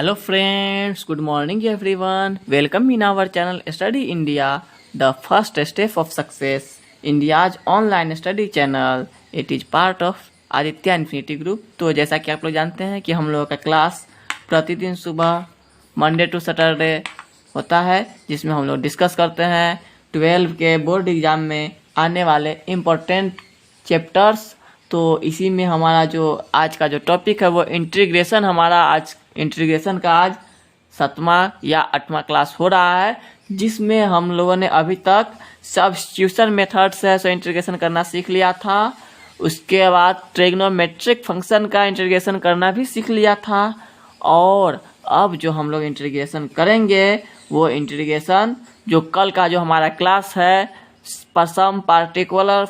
Hello friends, good morning everyone. Welcome in our channel Study India, the first step of success. India's online study channel. It is part of Aditya infinity group. तो जैसा कि आप लोग जानते हैं कि हम लोगों का क्लास प्रतिदिन सुबह मंडे टू सैटरडे होता है, जिसमें हम लोग डिस्कस करते हैं 12 के बोर्ड एग्ज़ाम में आने वाले इम्पोर्टेंट चैप्टर्स। तो इसी में हमारा जो आज का जो टॉपिक है वो इंटीग्रेशन, हमारा आज इंटीग्रेशन का आज 7वां या 8वां क्लास हो रहा है, जिसमें हम लोगों ने अभी तक सब्स्टिट्यूशन मेथड से इंटीग्रेशन करना सीख लिया था। उसके बाद ट्रिग्नोमेट्रिक फंक्शन का इंटीग्रेशन करना भी सीख लिया था। और अब जो हम लोग इंटीग्रेशन करेंगे वो इंटीग्रेशन जो कल का जो हमारा क्लास है सम पार्टिकुलर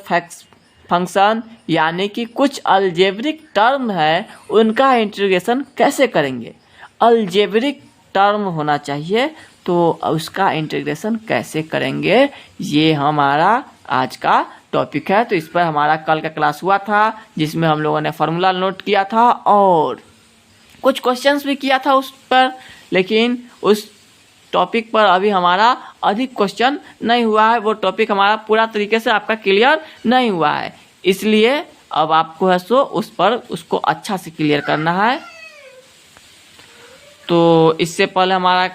फंक्शन, यानी कि कुछ अलजेब्रिक टर्म है उनका इंटीग्रेशन कैसे करेंगे। अलजेब्रिक टर्म होना चाहिए तो उसका इंटीग्रेशन कैसे करेंगे, ये हमारा आज का टॉपिक है। तो इस पर हमारा कल का क्लास हुआ था, जिसमें हम लोगों ने फार्मूला नोट किया था और कुछ क्वेश्चंस भी किया था उस पर, लेकिन उस टॉपिक पर अभी हमारा अधिक क्वेश्चन नहीं हुआ है। वो टॉपिक हमारा पूरा तरीके से आपका क्लियर नहीं हुआ है, इसलिए अब आपको है सो उस पर उसको अच्छा से क्लियर करना है। तो इससे पहले हमारा,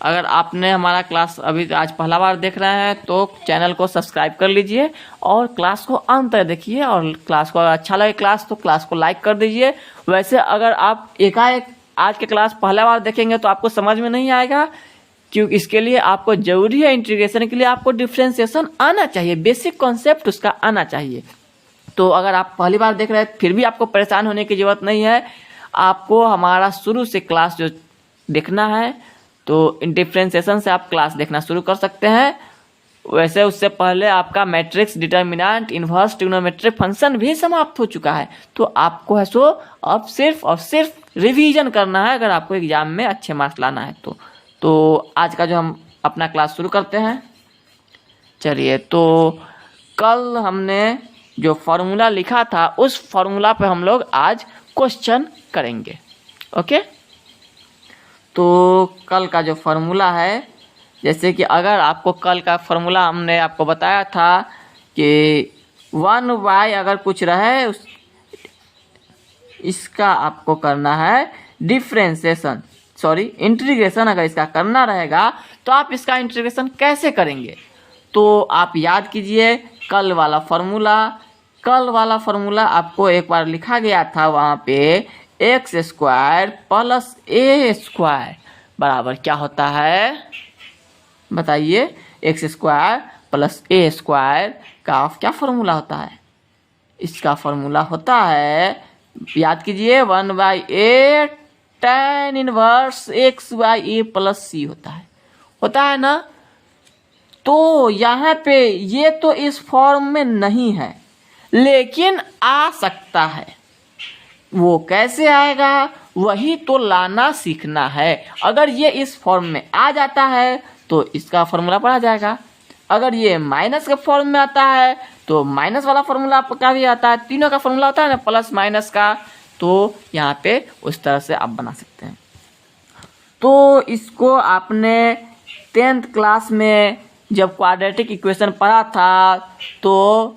अगर आपने हमारा क्लास अभी आज पहला बार देख रहे हैं तो चैनल को सब्सक्राइब कर लीजिए और क्लास को अंत तक देखिए। और क्लास को अगर अच्छा लगे क्लास तो क्लास को लाइक कर दीजिए। वैसे अगर आप एकाएक आज के क्लास पहला बार देखेंगे तो आपको समझ में नहीं आएगा, क्योंकि इसके लिए आपको जरूरी है, इंटीग्रेशन के लिए आपको डिफ्रेंसिएशन आना चाहिए, बेसिक कॉन्सेप्ट उसका आना चाहिए। तो अगर आप पहली बार देख रहे हैं फिर भी आपको परेशान होने की ज़रूरत नहीं है। आपको हमारा शुरू से क्लास जो देखना है तो डिफ्रेंसिएशन से आप क्लास देखना शुरू कर सकते हैं। वैसे उससे पहले आपका matrix, determinant, inverse, trigonometric function भी समाप्त हो चुका है। तो आपको है सो अब सिर्फ और सिर्फ रिवीजन करना है अगर आपको एग्जाम में अच्छे मार्क्स लाना है तो आज का जो हम अपना क्लास शुरू करते हैं। चलिए, तो कल हमने जो फार्मूला लिखा था उस फार्मूला पे हम लोग आज क्वेश्चन करेंगे। ओके, तो कल का जो फार्मूला है, जैसे कि अगर आपको कल का फार्मूला हमने आपको बताया था कि 1y अगर कुछ रहे इसका आपको करना है डिफ्रेंसिएशन, इंटीग्रेशन अगर इसका करना रहेगा तो आप इसका इंटीग्रेशन कैसे करेंगे। तो आप याद कीजिए कल वाला फार्मूला आपको एक बार लिखा गया था, वहाँ पे x square plus A square बराबर क्या होता है बताइए। X square plus A square का क्या फार्मूला होता है? इसका फार्मूला होता है, याद कीजिए, 1/a tan inverse x/a plus सी होता है ना। तो यहाँ पे ये तो इस फॉर्म में नहीं है, लेकिन आ सकता है। वो कैसे आएगा वही तो लाना सीखना है। अगर ये इस फॉर्म में आ जाता है तो इसका फॉर्मूला पढ़ा जाएगा। अगर ये माइनस के फॉर्म में आता है तो माइनस वाला फॉर्मूला आपका भी आता है, तीनों का फॉर्मूला होता है ना, प्लस माइनस का। तो यहाँ पे उस तरह से आप बना सकते हैं। तो इसको आपने 10th क्लास में जब क्वाड्रेटिक इक्वेशन पढ़ा था तो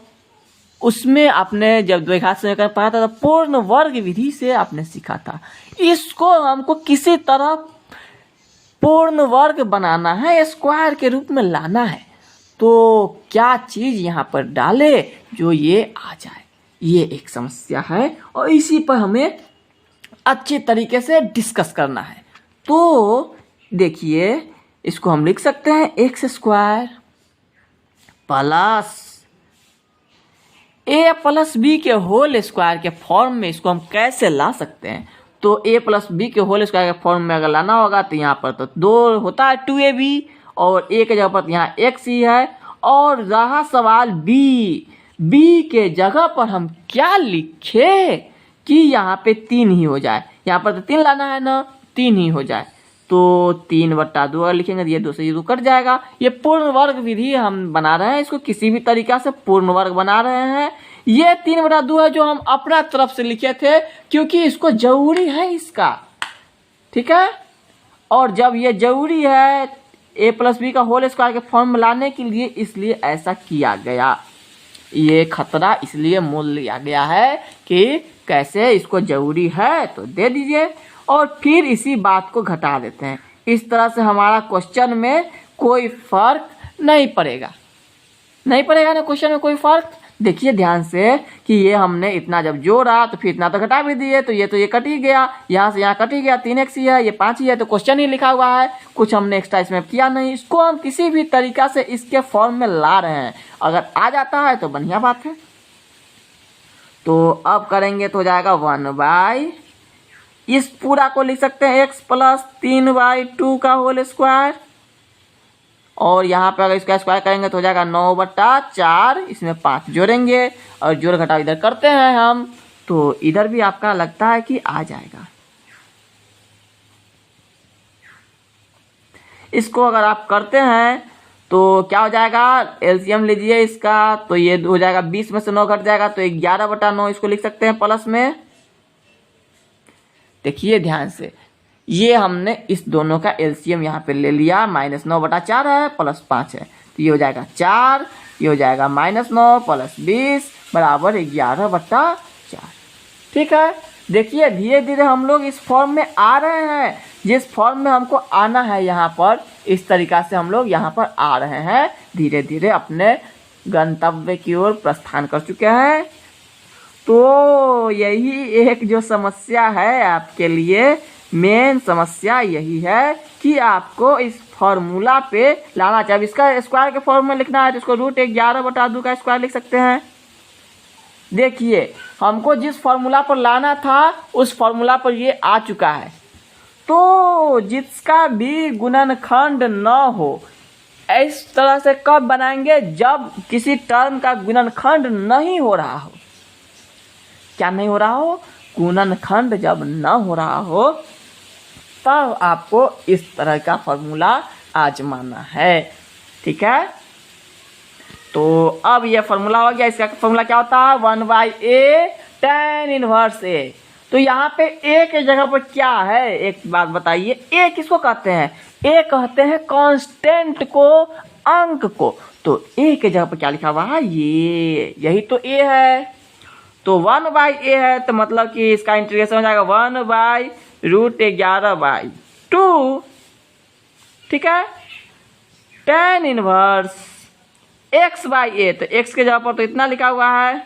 उसमें आपने जब द्विघात समीकरण पढ़ा था तो पूर्ण वर्ग विधि से आपने सीखा था। इसको हमको किसी तरह पूर्ण वर्ग बनाना है, स्क्वायर के रूप में लाना है। तो क्या चीज़ यहाँ पर डाले जो ये आ जाए, ये एक समस्या है और इसी पर हमें अच्छे तरीके से डिस्कस करना है। तो देखिए, इसको हम लिख सकते हैं x square plus A plus B के होल स्क्वायर के फॉर्म में इसको हम कैसे ला सकते हैं। तो ए प्लस बी के होल स्क्वायर के फॉर्म में अगर लाना होगा तो यहाँ पर तो 2 होता है 2ab और ए के जगह पर यहाँ x ही है। और रहा सवाल बी के जगह पर हम क्या लिखे कि यहाँ पे 3 ही हो जाए। यहाँ पर तो 3 लाना है ना, 3 ही हो जाए। तो 3/2 अगर लिखेंगे तो ये 2 से ये 2 कट जाएगा। ये पूर्ण वर्ग विधि हम बना रहे हैं, इसको किसी भी तरीका से पूर्ण वर्ग बना रहे हैं। ये 3/2 है जो हम अपना तरफ से लिखे थे, क्योंकि इसको जरूरी है इसका, ठीक है। और जब ये जरूरी है ए प्लस बी का होल स्क्वायर के फॉर्म में लाने के लिए, इसलिए ऐसा किया गया। ये खतरा इसलिए मोल लिया गया है कि कैसे इसको जरूरी है तो दे दीजिए और फिर इसी बात को घटा देते हैं। इस तरह से हमारा क्वेश्चन में कोई फर्क नहीं पड़ेगा, नहीं पड़ेगा ना क्वेश्चन में कोई फर्क। देखिए ध्यान से कि ये हमने इतना जब जोड़ा तो फिर इतना तो घटा भी दिए, तो ये कट ही गया, यहाँ से यहाँ कट ही गया, 3x ही है, ये 5 ही है, तो क्वेश्चन ही लिखा हुआ है, कुछ हमने एक्स्ट्रा इसमें किया नहीं। इसको हम किसी भी तरीका से इसके फॉर्म में ला रहे हैं, अगर आ जाता है तो बढ़िया बात है। तो अब करेंगे तो हो जाएगा 1/, इस पूरा को लिख सकते हैं x प्लस 3/2 का होल स्क्वायर, और यहाँ पे अगर इसका स्क्वायर करेंगे तो हो जाएगा 9/4, इसमें 5 जोड़ेंगे और जोड़ घटाव इधर करते हैं हम, तो इधर भी आपका लगता है कि आ जाएगा। इसको अगर आप करते हैं तो क्या हो जाएगा, एलसीएम लीजिए इसका, तो ये हो जाएगा 20 में से 9 घट जाएगा तो 11/9 इसको लिख सकते हैं प्लस में। देखिए ध्यान से, ये हमने इस दोनों का एलसीएम यहाँ पे ले लिया, -9/4 है प्लस 5 है, तो ये हो जाएगा 4, ये हो जाएगा -9 प्लस 20 बराबर 11/4। ठीक है। देखिए धीरे धीरे हम लोग इस फॉर्म में आ रहे हैं, जिस फॉर्म में हमको आना है यहाँ पर, इस तरीका से हम लोग यहाँ पर आ रहे हैं, धीरे धीरे अपने गंतव्य की ओर प्रस्थान कर चुके हैं। तो यही एक जो समस्या है आपके लिए, मेन समस्या यही है कि आपको इस फॉर्मूला पे लाना चाहिए। इसका स्क्वायर के फॉर्म में लिखना है तो इसको √11/2 का स्क्वायर लिख सकते हैं। देखिए हमको जिस फॉर्मूला पर लाना था उस फॉर्मूला पर ये आ चुका है, तो जिसका भी गुणनखंड न हो, इस तरह से कब बनाएंगे, जब किसी टर्म का गुणनखंड नहीं हो रहा हो। क्या नहीं हो रहा हो, गुणनखंड जब न हो रहा हो तब आपको इस तरह का फॉर्मूला आजमाना है। ठीक है। तो अब ये फॉर्मूला हो गया। इसका फॉर्मूला क्या होता है, 1/a tan इनवर्स a। तो यहाँ पे a के जगह पर क्या है, एक बात बताइए, a किसको कहते हैं, a कहते हैं कांस्टेंट को, अंक को। तो a के जगह पर क्या लिखा हुआ है, ये यही तो a है। तो 1/a है तो मतलब कि इसका इंटीग्रेशन हो जाएगा 1/√11/2। ठीक है। tan इनवर्स x/a, तो x के जगह पर तो इतना लिखा हुआ है,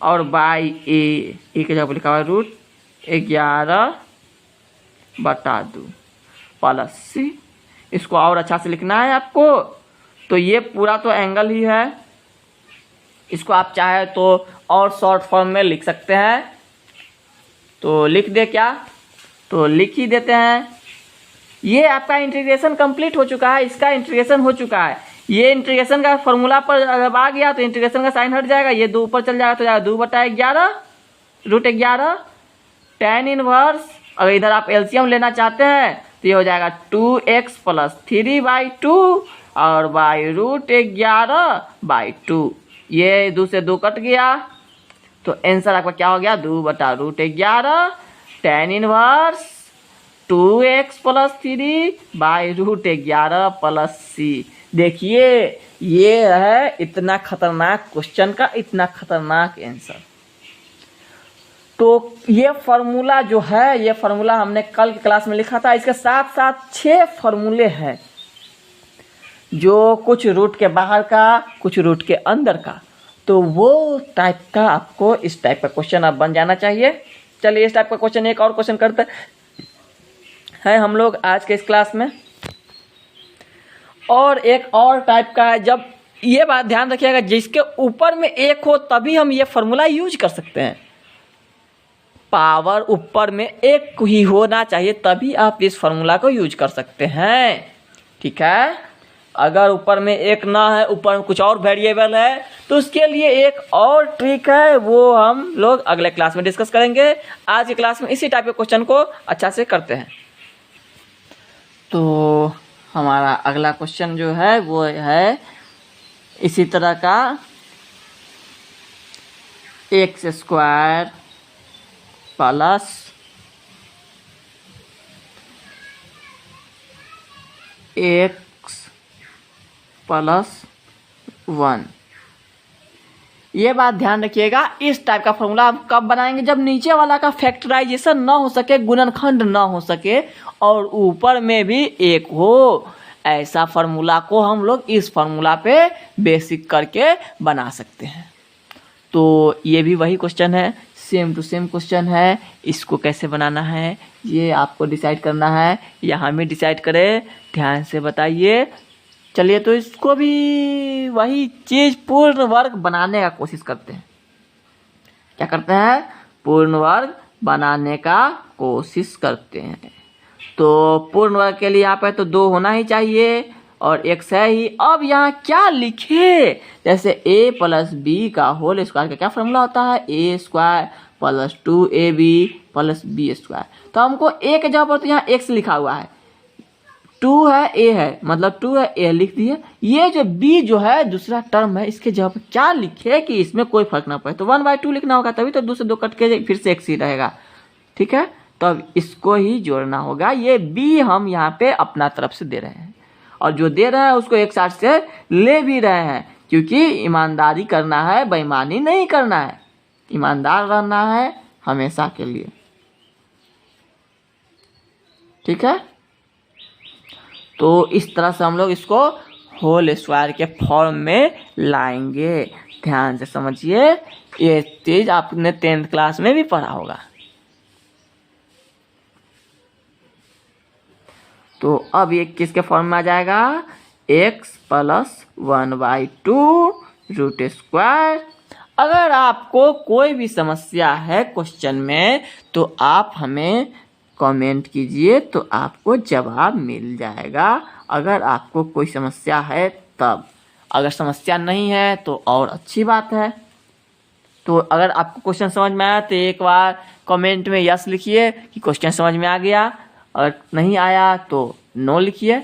और बाई a के जगह पर लिखा हुआ है √11/2 प्लस c। इसको और अच्छा से लिखना है आपको, तो ये पूरा तो एंगल ही है, इसको आप चाहे तो और शॉर्ट फॉर्म में लिख सकते हैं। तो लिख दे क्या, तो लिख ही देते हैं। ये आपका इंटीग्रेशन कंप्लीट हो चुका है, इसका इंटीग्रेशन हो चुका है। ये इंटीग्रेशन का फॉर्मूला पर जब आ गया तो इंटीग्रेशन का साइन हट जाएगा, ये 2 ऊपर चल जाएगा तो जाएगा 2/11 tan इनवर्स। अगर इधर आप एलसीएम लेना चाहते हैं तो ये हो जाएगा 2x प्लस 3/2 और बाई √11/2। ये 2 से 2 कट गया, तो आंसर आपका क्या हो गया, 2/√11 tan inverse 2x plus 3/√11 plus c। देखिए ये है इतना खतरनाक क्वेश्चन का इतना खतरनाक आंसर। तो ये फॉर्मूला जो है, ये फॉर्मूला हमने कल की क्लास में लिखा था, इसके साथ साथ 6 फॉर्मूले हैं, जो कुछ रूट के बाहर का, कुछ रूट के अंदर का। तो वो टाइप का आपको, इस टाइप का क्वेश्चन आप बन जाना चाहिए। चलिए इस टाइप का क्वेश्चन, एक और क्वेश्चन करते हैं हम लोग आज के इस क्लास में। और एक और टाइप का है, जब ये बात ध्यान रखिएगा, जिसके ऊपर में 1 हो तभी हम ये फॉर्मूला यूज कर सकते हैं। पावर ऊपर में 1 ही होना चाहिए तभी आप इस फॉर्मूला को यूज कर सकते हैं। ठीक है। अगर ऊपर में 1 ना है, ऊपर में कुछ और वेरिएबल है, तो उसके लिए एक और ट्रिक है, वो हम लोग अगले क्लास में डिस्कस करेंगे। आज की क्लास में इसी टाइप के क्वेश्चन को अच्छा से करते हैं। तो हमारा अगला क्वेश्चन जो है वो है इसी तरह का, x² प्लस एक्स प्लस 1। ये बात ध्यान रखिएगा, इस टाइप का फॉर्मूला आप कब बनाएंगे, जब नीचे वाला का फैक्टराइजेशन ना हो सके, गुणनखंड ना हो सके और ऊपर में भी एक हो। ऐसा फॉर्मूला को हम लोग इस फॉर्मूला पे बेसिक करके बना सकते हैं। तो ये भी वही क्वेश्चन है, सेम टू सेम क्वेश्चन है। इसको कैसे बनाना है ये आपको डिसाइड करना है या हमें डिसाइड करें, ध्यान से बताइए। चलिए तो इसको भी वही चीज़ पूर्ण वर्ग बनाने का कोशिश करते हैं। क्या करते हैं, पूर्ण वर्ग बनाने का कोशिश करते हैं। तो पूर्ण वर्ग के लिए यहाँ पे तो 2 होना ही चाहिए और x है ही। अब यहाँ क्या लिखे, जैसे a प्लस बी का होल स्क्वायर का क्या फॉर्मूला होता है, a square plus 2ab plus B square. तो हमको a के जगह पर तो यहाँ x लिखा हुआ है, 2 है a है, मतलब 2 है a लिख दिए। ये जो b जो है दूसरा टर्म है, इसके जगह पर क्या लिखे कि इसमें कोई फर्क ना पड़े, तो 1/2 लिखना होगा, तभी तो 2 से 2 कट के फिर से x ही रहेगा। ठीक है, तो अब इसको ही जोड़ना होगा। ये b हम यहाँ पे अपना तरफ से दे रहे हैं और जो दे रहे हैं उसको एक साइड से ले भी रहे हैं, क्योंकि ईमानदारी करना है, बेईमानी नहीं करना है, ईमानदार रहना है हमेशा के लिए। ठीक है, तो इस तरह से हम लोग इसको होल स्क्वायर के फॉर्म में लाएंगे। ध्यान से समझिए, ये चीज आपने 10th क्लास में भी पढ़ा होगा। तो अब ये किसके फॉर्म में आ जाएगा, x प्लस 1/2 रूट स्क्वायर। अगर आपको कोई भी समस्या है क्वेश्चन में तो आप हमें कमेंट कीजिए, तो आपको जवाब मिल जाएगा। अगर आपको कोई समस्या है तब, अगर समस्या नहीं है तो और अच्छी बात है। तो अगर आपको क्वेश्चन समझ में आया तो एक बार कमेंट में यस लिखिए कि क्वेश्चन समझ में आ गया, और नहीं आया तो नो लिखिए।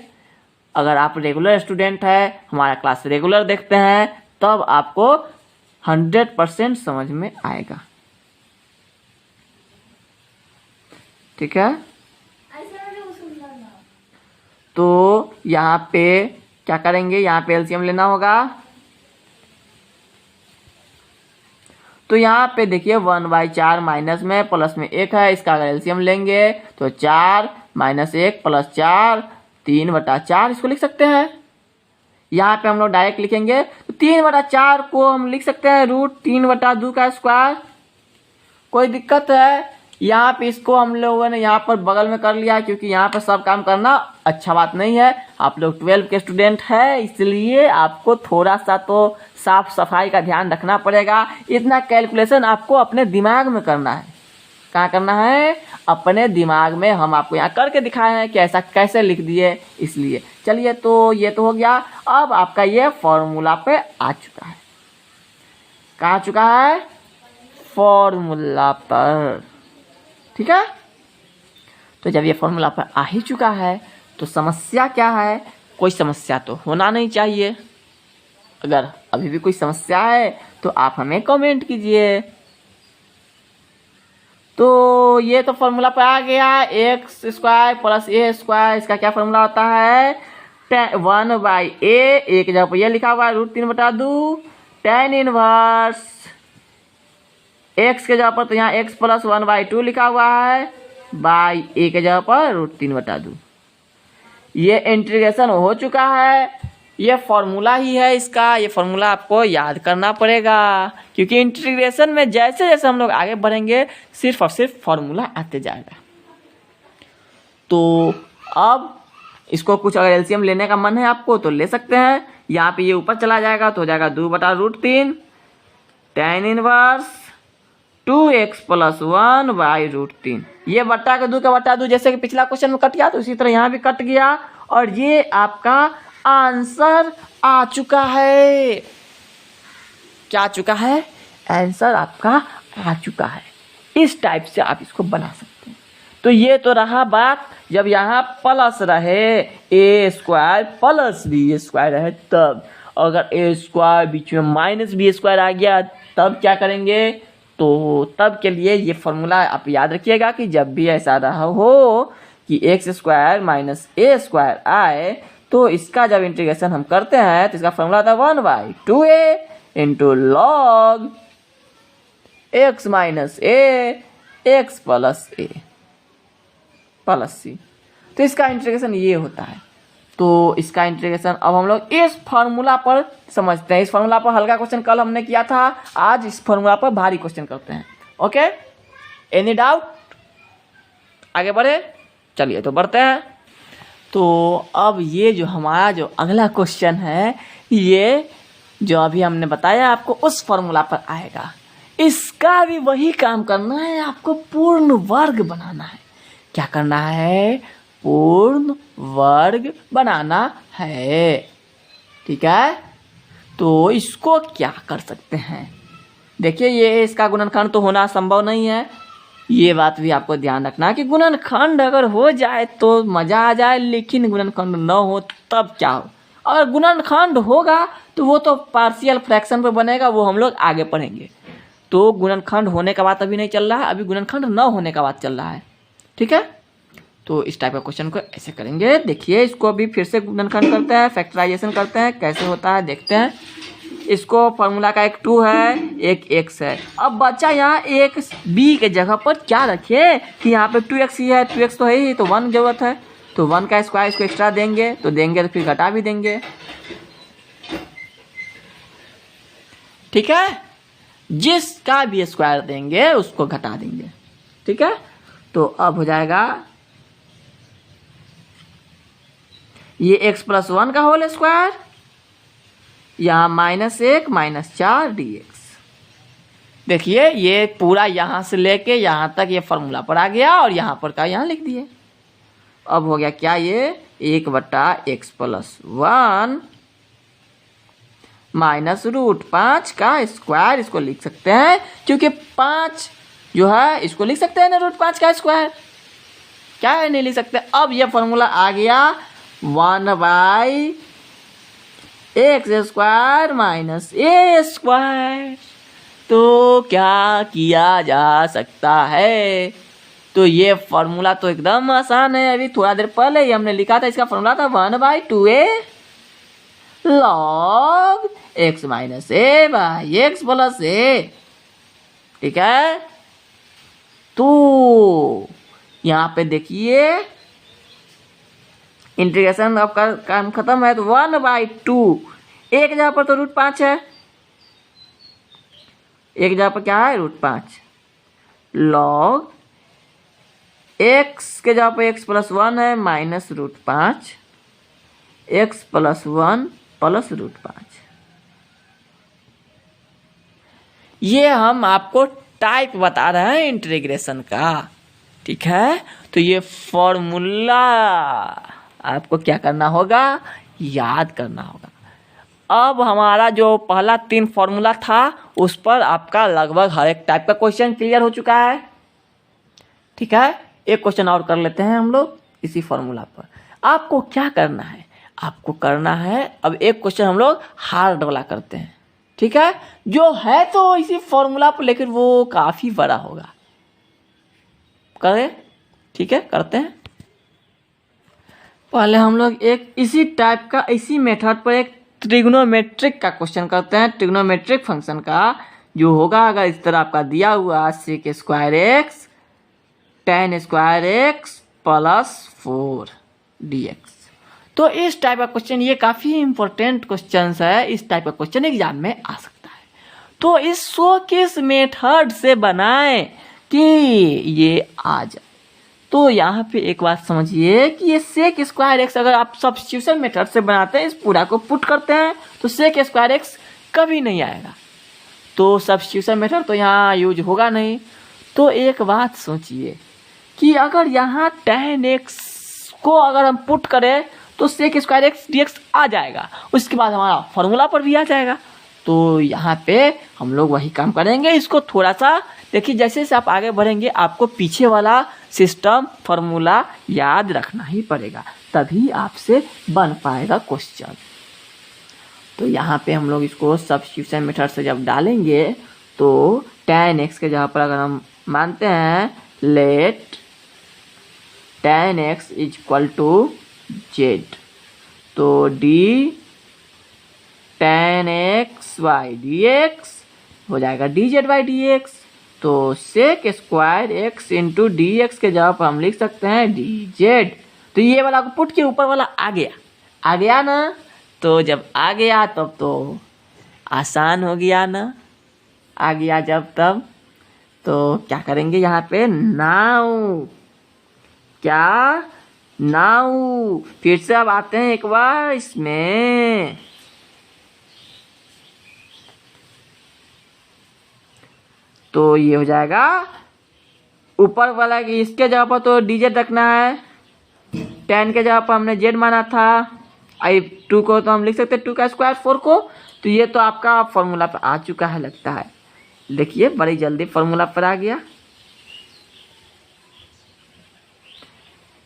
अगर आप रेगुलर स्टूडेंट है, हमारा क्लास रेगुलर देखते हैं, तब आपको 100% समझ में आएगा। ठीक है, तो यहाँ पे क्या करेंगे, यहाँ पे एलसीएम लेना होगा। तो यहाँ पे देखिए 1/4 माइनस में प्लस में 1 है, इसका अगर एलसीएम लेंगे तो 4 माइनस 1 प्लस 4 3/4 इसको लिख सकते हैं। यहाँ पे हम लोग डायरेक्ट लिखेंगे तो 3/4 को हम लिख सकते हैं रूट 3/2 का स्क्वायर। कोई दिक्कत है, यहाँ पे इसको हम लोगों ने यहाँ पर बगल में कर लिया, क्योंकि यहाँ पर सब काम करना अच्छा बात नहीं है। आप लोग 12 के स्टूडेंट है, इसलिए आपको थोड़ा सा तो साफ सफाई का ध्यान रखना पड़ेगा। इतना कैलकुलेशन आपको अपने दिमाग में करना है। कहाँ करना है, अपने दिमाग में। हम आपको यहाँ करके दिखाए हैं कि ऐसा कैसे लिख दिए, इसलिए। चलिए, तो ये तो हो गया। अब आपका ये फॉर्मूला पे आ चुका है। कहाँ आ चुका है, फॉर्मूला पर। ठीक है, तो जब ये फॉर्मूला पर आ ही चुका है तो समस्या क्या है, कोई समस्या तो होना नहीं चाहिए। अगर अभी भी कोई समस्या है तो आप हमें कमेंट कीजिए। तो ये तो फॉर्मूला पर आ गया, x square plus A square. इसका क्या फॉर्मूला होता है, 1/a, एक जगह पर यह लिखा हुआ है रूट 3/2 tan इनवर्स x के जगह पर, तो यहाँ x प्लस 1/2 लिखा हुआ है, बाई a के जगह पर रूट 3/2। ये इंटीग्रेशन हो चुका है। ये फॉर्मूला ही है इसका, ये फॉर्मूला आपको याद करना पड़ेगा, क्योंकि इंटीग्रेशन में जैसे जैसे हम लोग आगे बढ़ेंगे सिर्फ और सिर्फ फॉर्मूला आते जाएगा। तो अब इसको कुछ अगर एलसीएम लेने का मन है आपको तो ले सकते हैं। यहाँ पे ये ऊपर चला जाएगा तो हो जाएगा 2/√3 tan इनवर्स 2x प्लस 1/√3। ये बट्टा के 2 का बट्टा 2 जैसे कि पिछला क्वेश्चन में कट गया, तो इसी तरह यहाँ भी कट गया और ये आपका आंसर आ चुका है। क्या आ चुका है, आंसर आपका आ चुका है। इस टाइप से आप इसको बना सकते हैं। तो ये तो रहा बात जब यहाँ प्लस रहे, ए स्क्वायर प्लस बी स्क्वायर रहे तब। अगर ए स्क्वायर बीच में माइनस बी स्क्वायर आ गया तब क्या करेंगे, तो तब के लिए ये फॉर्मूला आप याद रखिएगा कि जब भी ऐसा रहा हो कि एक्स स्क्वायर माइनस ए स्क्वायर आए तो इसका जब इंटीग्रेशन हम करते हैं तो इसका फॉर्मूला था 1/2a into log X minus A X plus A plus C. तो इसका इंटीग्रेशन ये होता है। तो इसका इंटीग्रेशन अब हम लोग इस फॉर्मूला पर समझते हैं। इस फॉर्मूला पर हल्का क्वेश्चन कल हमने किया था, आज इस फॉर्मूला पर भारी क्वेश्चन करते हैं। Okay, any doubt? आगे बढ़े, चलिए तो बढ़ते हैं। तो अब ये जो हमारा जो अगला क्वेश्चन है, ये जो अभी हमने बताया आपको उस फॉर्मूला पर आएगा। इसका भी वही काम करना है, आपको पूर्ण वर्ग बनाना है। क्या करना है? पूर्ण वर्ग बनाना है। ठीक है, तो इसको क्या कर सकते हैं? देखिए, ये इसका गुणनखंड तो होना संभव नहीं है। ये बात भी आपको ध्यान रखना है कि गुणनखंड अगर हो जाए तो मजा आ जाए, लेकिन गुणनखंड न हो तब क्या हो। और गुणनखंड होगा तो वो तो पार्शियल फ्रैक्शन पे बनेगा, वो हम लोग आगे पढ़ेंगे। तो गुणनखंड होने का बात अभी नहीं चल रहा है, अभी गुणनखंड न होने का बात चल रहा है। ठीक है, तो इस टाइप का क्वेश्चन को ऐसे करेंगे। देखिए, इसको अभी फिर से गुणनखंड करते हैं, फैक्टराइजेशन करते हैं, कैसे होता है देखते हैं। इसको फॉर्मूला का एक 2 है, एक x है। अब बच्चा यहाँ एक b के जगह पर क्या रखे कि यहाँ पे 2x ही है, 2x तो है ही, तो 1 जरूरत है। तो 1 का स्क्वायर इसको एक्स्ट्रा देंगे तो फिर घटा भी देंगे। ठीक है, जिसका भी स्क्वायर देंगे उसको घटा देंगे। ठीक है, तो अब हो जाएगा ये x प्लस 1 का होल स्क्वायर, यहाँ -1 -4 dx। देखिए, ये पूरा यहाँ से लेके यहाँ तक ये फॉर्मूला पर आ गया और यहाँ पर का यहाँ लिख दिए। अब हो गया क्या? ये 1/x प्लस 1 माइनस √5 का स्क्वायर, इसको लिख सकते हैं क्योंकि 5 जो है इसको लिख सकते हैं ना, √5 का स्क्वायर। क्या है, नहीं लिख सकते। अब ये फॉर्मूला आ गया 1/x स्क्वायर माइनस ए स्क्वायर। तो क्या किया जा सकता है? तो ये फॉर्मूला तो एकदम आसान है। अभी थोड़ा देर पहले ही हमने लिखा था, इसका फॉर्मूला था 1/2a log x minus A by X plus A. ठीक है, तो यहाँ पे देखिए इंटीग्रेशन अब का काम खत्म है। तो 1/2 एक जगह पर तो √5 है, एक जगह पर क्या है? √5 log x के जगह पर x प्लस 1 है माइनस √5 x प्लस 1 प्लस √5। ये हम आपको टाइप बता रहे हैं इंटीग्रेशन का। ठीक है, तो ये फॉर्मूला आपको क्या करना होगा? याद करना होगा। अब हमारा जो पहला 3 फॉर्मूला था उस पर आपका लगभग हर एक टाइप का क्वेश्चन क्लियर हो चुका है। ठीक है, एक क्वेश्चन और कर लेते हैं हम लोग इसी फॉर्मूला पर। आपको क्या करना है? आपको करना है, अब एक क्वेश्चन हम लोग हार्ड वाला करते हैं। ठीक है, जो है तो इसी फॉर्मूला पर, लेकिन वो काफ़ी बड़ा होगा। करें? ठीक है, करते हैं। पहले हम लोग एक इसी टाइप का, इसी मेथड पर एक ट्रिग्नोमेट्रिक का क्वेश्चन करते हैं। ट्रिग्नोमेट्रिक फंक्शन का जो होगा, अगर इस तरह आपका दिया हुआ sec square x tan square x plus 4 dx। तो इस टाइप का क्वेश्चन, ये काफ़ी इंपॉर्टेंट क्वेश्चन है। इस टाइप का क्वेश्चन एग्जाम में आ सकता है। तो इसको किस मेथड से बनाएं कि ये आ जाए? तो यहाँ पे एक बात समझिए कि ये sec स्क्वायर एक्स अगर आप सब्स्टिट्यूशन मेथड से बनाते हैं, इस पूरा को पुट करते हैं, तो sec स्क्वायर एक्स कभी नहीं आएगा। तो सब्स्टिट्यूशन मेथड तो यहाँ यूज होगा नहीं। तो एक बात सोचिए कि अगर यहाँ tan x को अगर हम पुट करें तो sec स्क्वायर एक्स dx आ जाएगा, उसके बाद हमारा फॉर्मूला पर भी आ जाएगा। तो यहाँ पे हम लोग वही काम करेंगे। इसको थोड़ा सा देखिए, जैसे जैसे आप आगे बढ़ेंगे आपको पीछे वाला सिस्टम फॉर्मूला याद रखना ही पड़ेगा, तभी आपसे बन पाएगा क्वेश्चन। तो यहाँ पे हम लोग इसको सब्स्टिट्यूशन मेथड से जब डालेंगे तो tan x के जगह पर अगर हम मानते हैं let tan x is equal to z, तो d tan x y dx हो जाएगा dz by dx। तो sec square x into D x के जगह पर हम लिख सकते हैं dz। तो ये वाला को पुट के ऊपर वाला आ गया ना। तो जब आ गया तब तो आसान हो गया ना, आ गया जब तब तो क्या करेंगे यहाँ पे नाउ, क्या नाउ। फिर से अब आते हैं एक बार इसमें, तो ये हो जाएगा ऊपर वाला कि इसके जगह पर तो dz रखना है, tan के जगह पर हमने z माना था, आई 2 को तो हम लिख सकते हैं 2 का स्क्वायर 4 को। तो ये तो आपका फॉर्मूला पर आ चुका है लगता है, देखिए बड़ी जल्दी फॉर्मूला पर आ गया।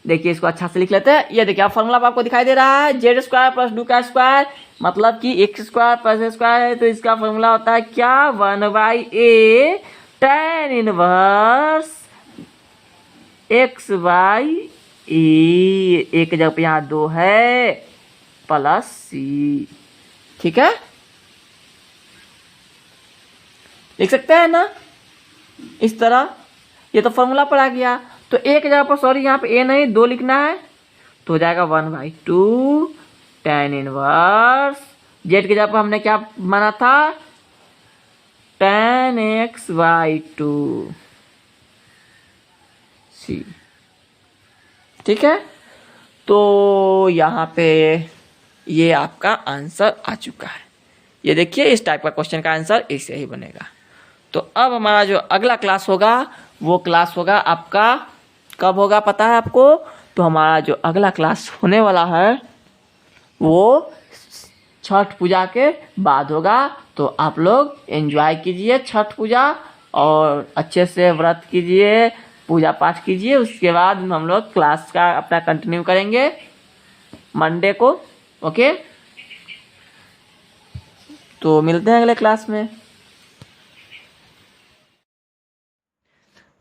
देखिए इसको अच्छा से लिख लेते हैं। ये देखिए आप फॉर्मूला पर आपको दिखाई दे रहा है जेड स्क्वायर प्लस 2 का स्क्वायर, मतलब कि X square plus A square है। तो इसका फॉर्मूला होता है क्या, 1/a tan inverse X by A, एक जगह पे यहाँ 2 है प्लस सी, ठीक है लिख सकते हैं ना इस तरह। ये तो फॉर्मूला पर आ गया। तो एक जगह पर सॉरी यहाँ पे ए नहीं 2 लिखना है, तो हो जाएगा 1/2 tan इनवर्स जेड के जगह पर हमने क्या माना था tan x by 2 सी, ठीक है। तो यहाँ पे ये आपका आंसर आ चुका है। ये देखिए इस टाइप का क्वेश्चन का आंसर ऐसे ही बनेगा। तो अब हमारा जो अगला क्लास होगा वो क्लास होगा आपका, कब होगा पता है आपको, तो हमारा जो अगला क्लास होने वाला है वो छठ पूजा के बाद होगा। तो आप लोग एंजॉय कीजिए छठ पूजा और अच्छे से व्रत कीजिए, पूजा पाठ कीजिए। उसके बाद हम लोग क्लास का अपना कंटिन्यू करेंगे मंडे को, ओके। तो मिलते हैं अगले क्लास में।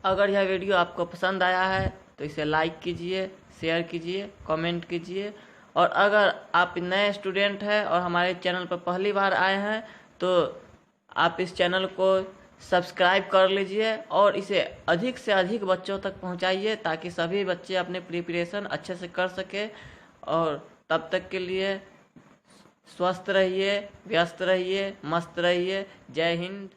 अगर यह वीडियो आपको पसंद आया है तो इसे लाइक कीजिए, शेयर कीजिए, कमेंट कीजिए। और अगर आप नए स्टूडेंट हैं और हमारे चैनल पर पहली बार आए हैं तो आप इस चैनल को सब्सक्राइब कर लीजिए और इसे अधिक से अधिक बच्चों तक पहुंचाइए ताकि सभी बच्चे अपने प्रिपरेशन अच्छे से कर सके। और तब तक के लिए स्वस्थ रहिए, व्यस्त रहिए, मस्त रहिए। जय हिंद।